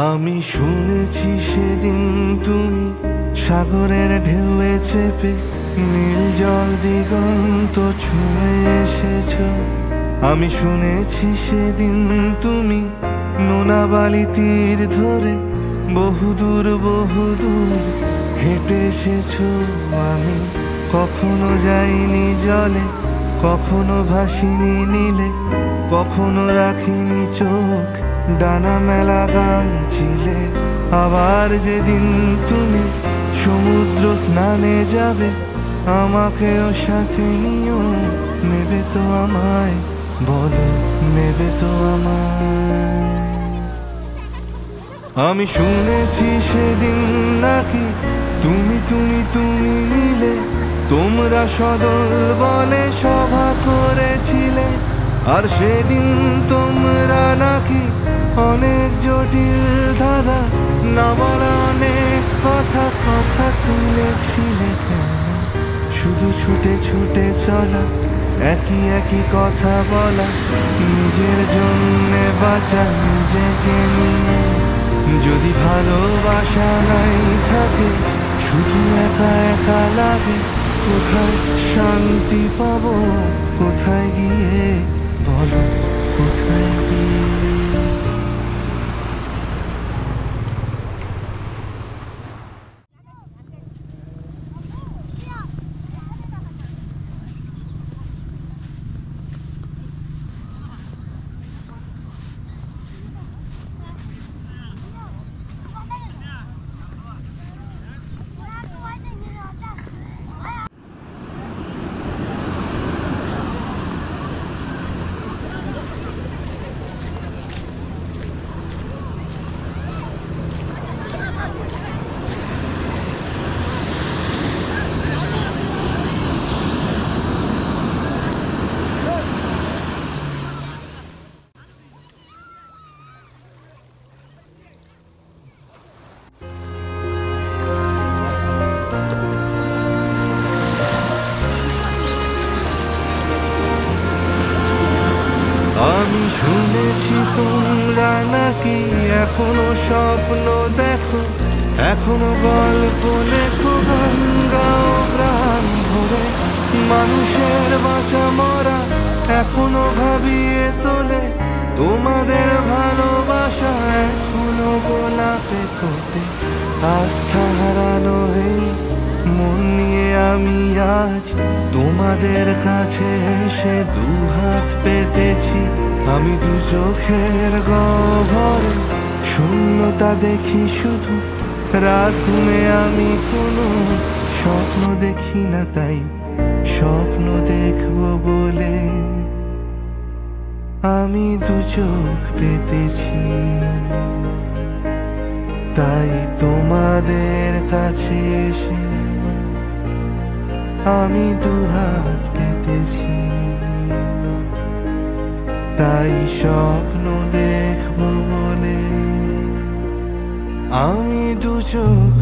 আমি শুনেছি সেদিন তুমি সাগরের ঢেউয়ে চেপে নীল জল দিগন্ত ছুঁয়ে এসেছো। আমি শুনেছি সেদিন তুমি নোনা বালি তীর ধরে বহুদূর বহুদূর হেঁটে এসেছো। আমি কখনো যাইনি জলে, কখনো ভাসিনি নীলে, কখনো রাখিনি চোখ ডানা মেলা গান ছিলে। আবার যেদিন তুমি সমুদ্র স্নানে যাবে, আমাকেও সাথে নিও। নেবে তো আমায়, বলো নেবে তো আমায়? আমি শুনেছি সেদিন নাকি তুমি তুমি তুমি মিলে তোমরা সদল বলে সভা করেছিলে। আর সেদিন তোমরা নাকি অনেক জটিল ধাঁধা না বলা অনেক কথা কথা তুলেছিলে। কেন শুধু ছুটে ছুটে চলা, একই একই কথা বলা, নিজের জন্যে বাঁচা নিজেকে নিয়ে। যদি ভালোবাসা নাই থাকে, শুধু একা একা লাগে, কোথায় শান্তি পাবো? কোথায় গিয়ে বলো, কোথায় গিয়ে? আমি শুনেছি তোমরা নাকি এখনো স্বপ্ন দেখো, এখনো গল্প লেখো, গান গাও প্রাণ ভরে। মানুষের বাঁচা মরা এখনো ভাবিয়ে তোলে, তোমাদের ভালোবাসা এখনো গোলাপে ফোটে। আস্থা হারানো এই মন নিয়ে আমি আজ তোমাদের কাছে এসে দুহাত পেতেছি। আমি দু চোখের গহ্বরে শূন্যতা দেখি শুধু, রাত ঘুমে আমি কোনো স্বপ্ন দেখি না, তাই স্বপ্ন দেখবো বলে আমি দু চোখ পেতেছি। তাই তোমাদের কাছে এসে আমি দুহাত পেতেছি। তাই স্বপ্ন দেখবো বলে আমি দু চোখ